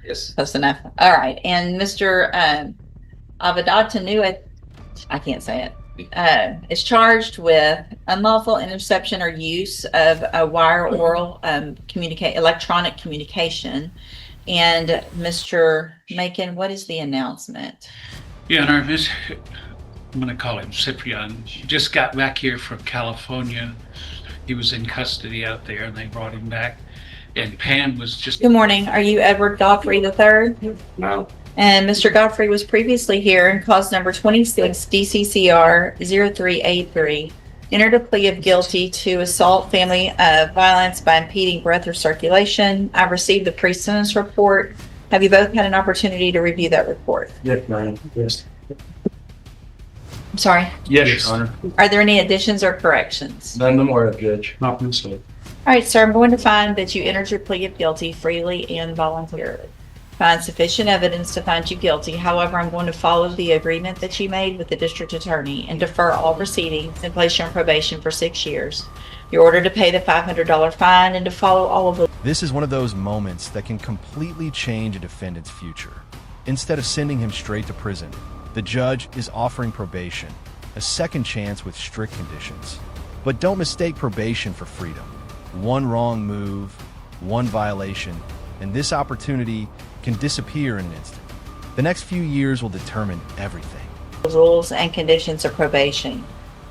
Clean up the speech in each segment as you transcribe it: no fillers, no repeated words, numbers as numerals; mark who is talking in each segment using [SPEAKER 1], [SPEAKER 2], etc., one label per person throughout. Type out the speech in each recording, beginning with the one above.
[SPEAKER 1] Yes.
[SPEAKER 2] Close enough. All right. And Mr. Avadatanua, I can't say it, is charged with unlawful interception or use of a wire oral electronic communication. And Mr. Macon, what is the announcement?
[SPEAKER 3] Yeah, and I'm going to call him Cyprian, just got back here from California. He was in custody out there and they brought him back. And Pam was just.
[SPEAKER 2] Good morning. Are you Edward Godfrey III?
[SPEAKER 1] No.
[SPEAKER 2] And Mr. Godfrey was previously here in cause number 26 DCCR 0383. Entered a plea of guilty to assault family violence by impeding breath or circulation. I received the pre-sentence report. Have you both had an opportunity to review that report?
[SPEAKER 1] Yes, ma'am. Yes.
[SPEAKER 2] I'm sorry.
[SPEAKER 1] Yes, Your Honor.
[SPEAKER 2] Are there any additions or corrections?
[SPEAKER 1] None more, Judge. Not so.
[SPEAKER 2] All right, sir. I'm going to find that you entered your plea of guilty freely and voluntarily. Find sufficient evidence to find you guilty. However, I'm going to follow the agreement that you made with the district attorney and defer all proceedings and place you on probation for 6 years. You're ordered to pay the $500 fine and to follow all of the.
[SPEAKER 4] This is one of those moments that can completely change a defendant's future. Instead of sending him straight to prison, the judge is offering probation, a second chance with strict conditions. But don't mistake probation for freedom. One wrong move, one violation, and this opportunity can disappear in an instant. The next few years will determine everything.
[SPEAKER 2] Rules and conditions of probation.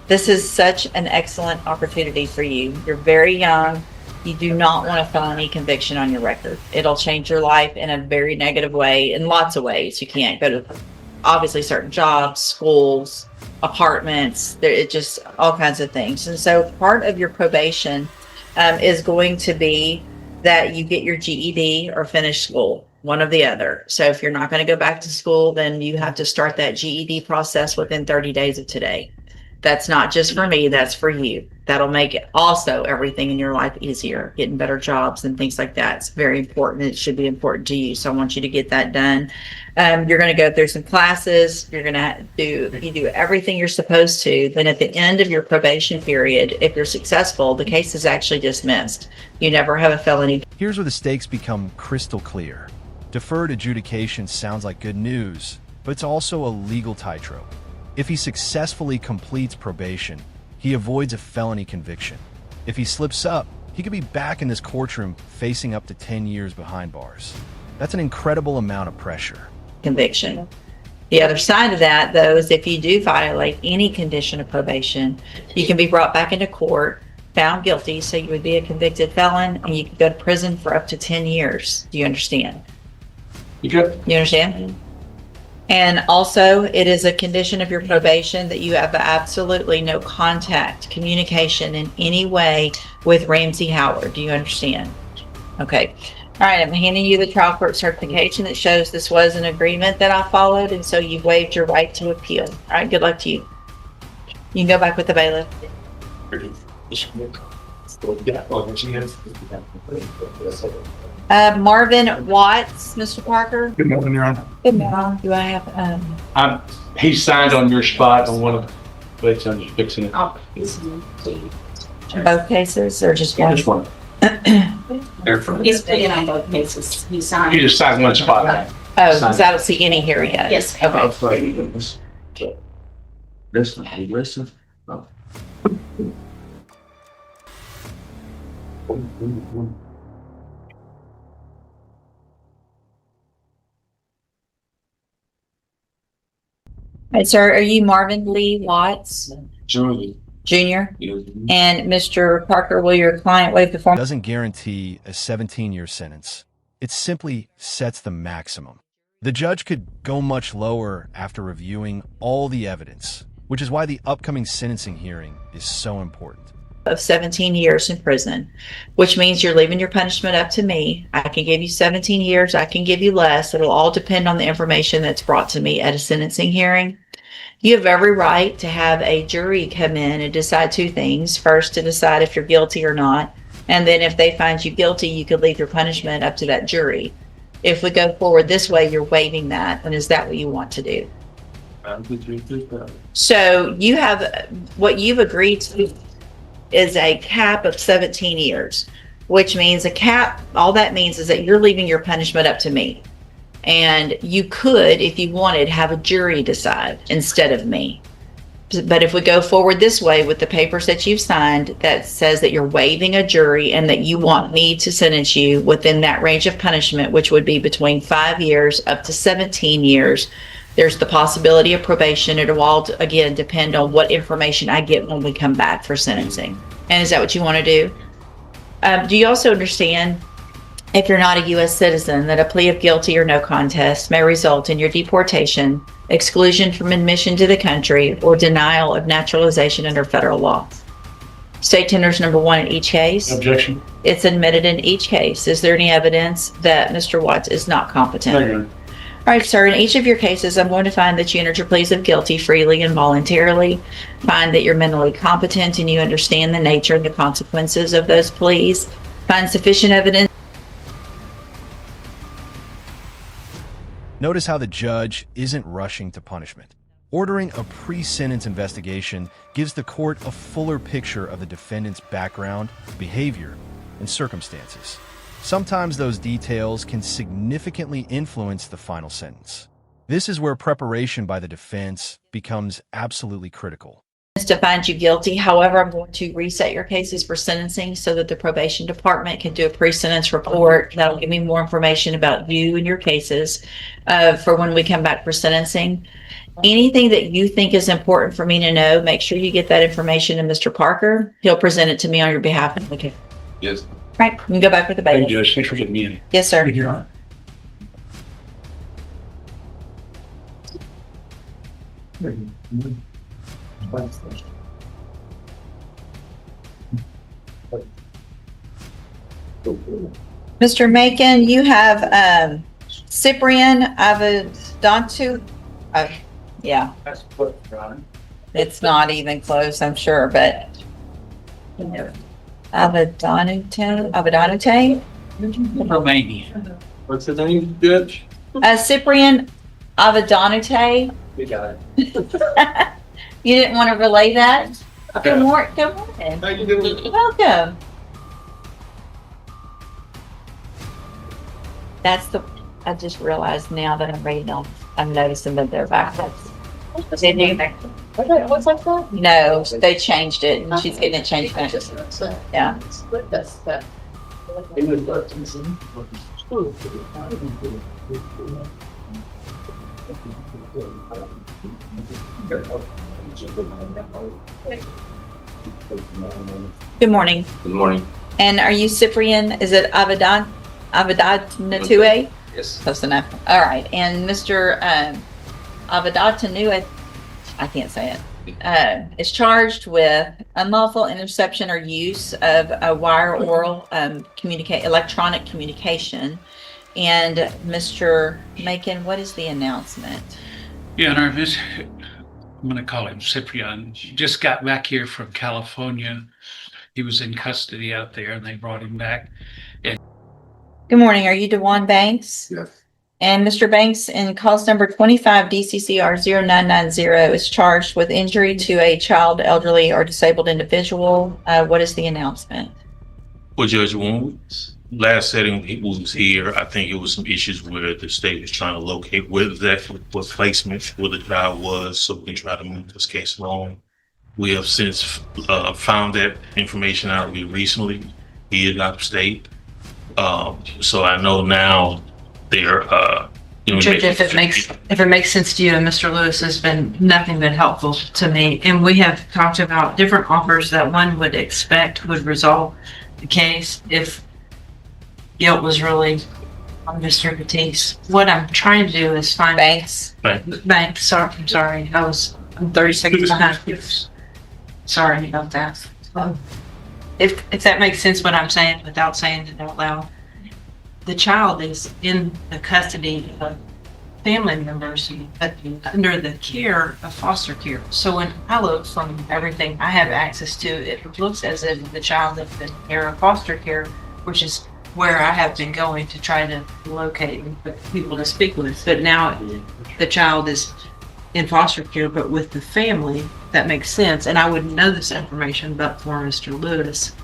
[SPEAKER 2] This is such an excellent opportunity for you. You're very young. You do not want a felony conviction on your record. It'll change your life in a very negative way, in lots of ways. You can't go to, obviously, certain jobs, schools, apartments, it just all kinds of things. And so part of your probation is going to be that you get your GED or finish school, one or the other. So if you're not going to go back to school, then you have to start that GED process within 30 days of today. That's not just for me, that's for you. That'll make it also everything in your life easier, getting better jobs and things like that. It's very important. It should be important to you. So I want you to get that done. You're going to go through some classes. You're going to do everything you're supposed to. Then at the end of your probation period, if you're successful, the case is actually dismissed. You never have a felony.
[SPEAKER 4] Here's where the stakes become crystal clear. Deferred adjudication sounds like good news, but it's also a legal tightrope. If he successfully completes probation, he avoids a felony conviction. If he slips up, he could be back in this courtroom facing up to 10 years behind bars. That's an incredible amount of pressure.
[SPEAKER 2] Conviction. The other side of that, though, is if you do violate any condition of probation, you can be brought back into court, found guilty, so you would be a convicted felon, and you could go to prison for up to 10 years. Do you understand?
[SPEAKER 1] You
[SPEAKER 2] understand? And also, it is a condition of your probation that you have absolutely no contact, communication in any way with Ramsey Howard. Do you understand? Okay. All right, I'm handing you the trial court certification that shows this was an agreement that I followed, and so you've waived your right to appeal. All right, good luck to you. You can go back with the bailiff. Marvin Watts, Mr. Parker.
[SPEAKER 1] Good morning, Your Honor.
[SPEAKER 2] Good morning. Do I have,
[SPEAKER 1] He signed on your spot on one of, but I'm just fixing it.
[SPEAKER 2] both cases or just one?
[SPEAKER 1] Just one.
[SPEAKER 5] He's putting on both cases. He signed.
[SPEAKER 1] He just signed one spot.
[SPEAKER 2] Oh, because I don't see any here yet.
[SPEAKER 5] Yes.
[SPEAKER 2] Okay.
[SPEAKER 1] Listen.
[SPEAKER 2] All right, sir, are you Marvin Lee Watts
[SPEAKER 1] Julie.
[SPEAKER 2] Jr.? And Mr. Parker, will your client waive the form?
[SPEAKER 4] Doesn't guarantee a 17-year sentence. It simply sets the maximum. The judge could go much lower after reviewing all the evidence, which is why the upcoming sentencing hearing is so important.
[SPEAKER 2] Of 17 years in prison, which means you're leaving your punishment up to me. I can give you 17 years. I can give you less. It'll all depend on the information that's brought to me at a sentencing hearing. You have every right to have a jury come in and decide two things. First, to decide if you're guilty or not. And then if they find you guilty, you could leave your punishment up to that jury. If we go forward this way, you're waiving that. And is that what you want to do? So you have, what you've agreed to is a cap of 17 years. which means a cap. All that means is that you're leaving your punishment up to me. And you could, if you wanted, have a jury decide instead of me. But if we go forward this way with the papers that you've signed that says that you're waiving a jury and that you want me to sentence you within that range of punishment, which would be between 5 years up to 17 years, there's the possibility of probation. It'll all, again, depend on what information I get when we come back for sentencing. And is that what you want to do? Do you also understand, if you're not a U.S. citizen, that a plea of guilty or no contest may result in your deportation, exclusion from admission to the country, or denial of naturalization under federal law? State tenders number 1 in each case.
[SPEAKER 1] Objection.
[SPEAKER 2] It's admitted in each case. Is there any evidence that Mr. Watts is not competent?
[SPEAKER 1] No, Your Honor.
[SPEAKER 2] All right, sir. In each of your cases, I'm going to find that you entered your pleas of guilty freely and voluntarily, find that you're mentally competent and you understand the nature and the consequences of those pleas, find sufficient evidence.
[SPEAKER 4] Notice how the judge isn't rushing to punishment. Ordering a pre-sentence investigation gives the court a fuller picture of the defendant's background, behavior, and circumstances. Sometimes those details can significantly influence the final sentence. This is where preparation by the defense becomes absolutely critical.
[SPEAKER 2] To find you guilty. However, I'm going to reset your cases for sentencing so that the probation department can do a pre-sentence report. That'll give me more information about you and your cases for when we come back for sentencing. Anything that you think is important for me to know, make sure you get that information to Mr. Parker. He'll present it to me on your behalf. Okay.
[SPEAKER 1] Yes.
[SPEAKER 2] Right. You can go back with the
[SPEAKER 1] Thank
[SPEAKER 2] baby.
[SPEAKER 1] you, Judge. Thanks for getting me in.
[SPEAKER 2] Yes, sir.
[SPEAKER 1] Thank you, Your Honor.
[SPEAKER 2] Mr. Macon, you have Cyprian Avedontu. Yeah,
[SPEAKER 1] That's close, Your Honor.
[SPEAKER 2] it's not even close, I'm sure, but Avedonute?
[SPEAKER 3] Romania.
[SPEAKER 1] What's the name, Judge?
[SPEAKER 2] Cyprian Avedonute.
[SPEAKER 1] We got it.
[SPEAKER 2] You didn't want to relay that? Good morning. Good morning.
[SPEAKER 1] How you doing?
[SPEAKER 2] Welcome. I just realized now that I'm reading them, I'm noticing that they're backwards.
[SPEAKER 5] What's that?
[SPEAKER 2] No, they changed it and she's getting it changed back. Yeah. Good morning.
[SPEAKER 6] Good morning.
[SPEAKER 2] And are you Cyprian? Is it Avedonatue?
[SPEAKER 6] Yes.
[SPEAKER 2] Close enough. All right. And Mr. Avedonatue, I can't say it, is charged with unlawful interception or use of a wire oral electronic communication. And Mr. Macon, what is the announcement?
[SPEAKER 3] Yeah, and I'm going to call him Cyprian. Just got back here from California. He was in custody out there and they brought him back.
[SPEAKER 2] Good morning. Are you DeJuan Banks?
[SPEAKER 6] Yes.
[SPEAKER 2] And Mr. Banks, in cause number 25 DCCR 0990, is charged with injury to a child, elderly, or disabled individual. What is the announcement?
[SPEAKER 7] Well, Judge, when last setting he was here, I think it was some issues where the state was trying to locate what placement where the child was, so we can try to move this case along. We have since found that information out recently. He is out of state. So I know now they're,
[SPEAKER 5] Judge, if it makes sense to you, Mr. Lewis has been nothing but helpful to me. And we have talked about different offers that one would expect would resolve the case if guilt was really on Mr. Batiste. What I'm trying to do is find
[SPEAKER 2] Banks.
[SPEAKER 5] Banks. Sorry, I'm sorry. I'm 30 seconds behind. Sorry about that. If that makes sense what I'm saying without saying it out loud. The child is in the custody of family members under the care of foster care. So when I look from everything I have access to, it looks as if the child is in care of foster care, which is where I have been going to try to locate people to speak with. But now the child is in foster care, but with the family. That makes sense. And I wouldn't know this information but for Mr. Lewis,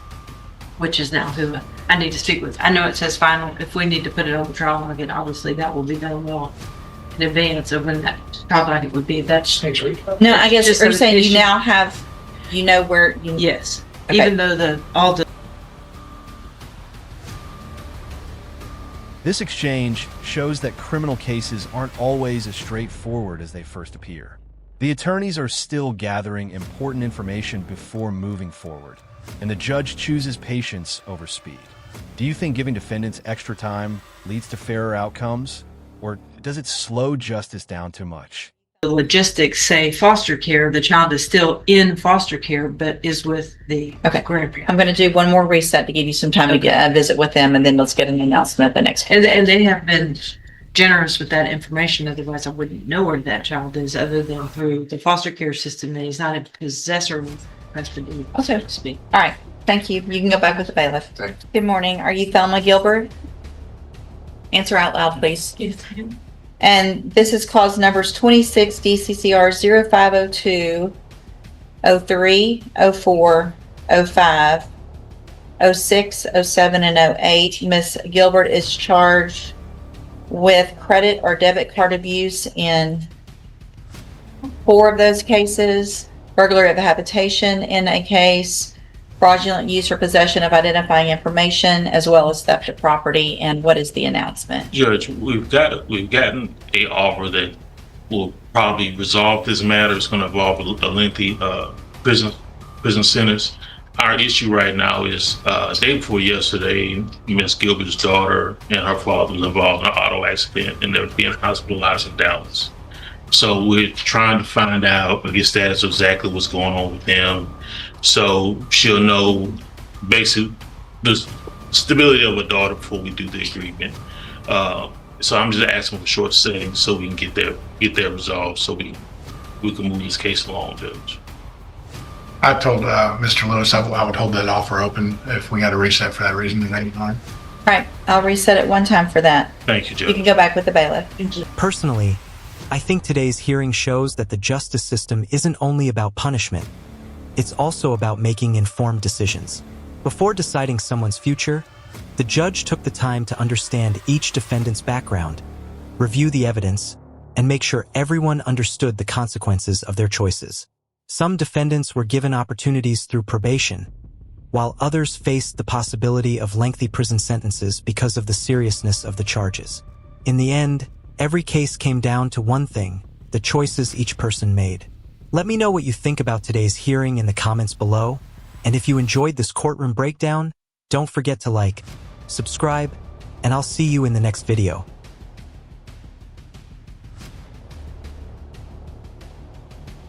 [SPEAKER 5] which is now who I need to speak with. I know it says final. If we need to put it on the trial again, obviously that will be done well in advance of when that trial docket would be. That's
[SPEAKER 2] No, I guess
[SPEAKER 5] Just
[SPEAKER 2] you're
[SPEAKER 5] an
[SPEAKER 2] saying you
[SPEAKER 5] issue.
[SPEAKER 2] now have, you know where you.
[SPEAKER 5] yes.
[SPEAKER 2] Okay.
[SPEAKER 5] Even though all the
[SPEAKER 4] This exchange shows that criminal cases aren't always as straightforward as they first appear. The attorneys are still gathering important information before moving forward, and the judge chooses patience over speed. Do you think giving defendants extra time leads to fairer outcomes, or does it slow justice down too much?
[SPEAKER 5] logistics say foster care, the child is still in foster care, but is with the
[SPEAKER 2] Okay.
[SPEAKER 5] grandparent.
[SPEAKER 2] I'm going to do one more reset to give you some time to get visit with them, and then let's get an announcement at the next.
[SPEAKER 5] And they have been generous with that information. Otherwise, I wouldn't know where that child is, other than through the foster care system. That he's not a possessor of custody, so to speak.
[SPEAKER 2] All right. Thank you. You can go back with the bailiff. Good morning. Are you Thelma Gilbert? Answer out loud, please. And this is clause numbers 26 DCCR 0502, 03, 04, 05, 06, 07, and 08. Ms. Gilbert is charged with credit or debit card abuse in 4 of those cases, burglary of a habitation in a case, fraudulent use or possession of identifying information, as well as theft of property. And what is the announcement?
[SPEAKER 7] Judge, we've gotten a offer that will probably resolve this matter. It's going to involve a lengthy prison sentence. Our issue right now is day before yesterday, Miss Gilbert's daughter and her father was involved in an auto accident, and they're being hospitalized in Dallas. So we're trying to find out the status of exactly what's going on with them. So she'll know basically the stability of a daughter before we do the agreement. So I'm just asking for short setting so we can get that resolved, so we can move this case along, Judge.
[SPEAKER 6] I told Mr. Lewis I would hold that offer open if we got a reset for that reason at any time.
[SPEAKER 2] All right, I'll reset it one time for that.
[SPEAKER 7] Thank you, Judge.
[SPEAKER 2] You can go back with the bailiff.
[SPEAKER 8] Personally, I think today's hearing shows that the justice system isn't only about punishment. It's also about making informed decisions. Before deciding someone's future, the judge took the time to understand each defendant's background, review the evidence, and make sure everyone understood the consequences of their choices. Some defendants were given opportunities through probation, while others faced the possibility of lengthy prison sentences because of the seriousness of the charges. In the end, every case came down to one thing: the choices each person made. Let me know what you think about today's hearing in the comments below, and if you enjoyed this courtroom breakdown, don't forget to like, subscribe, and I'll see you in the next video.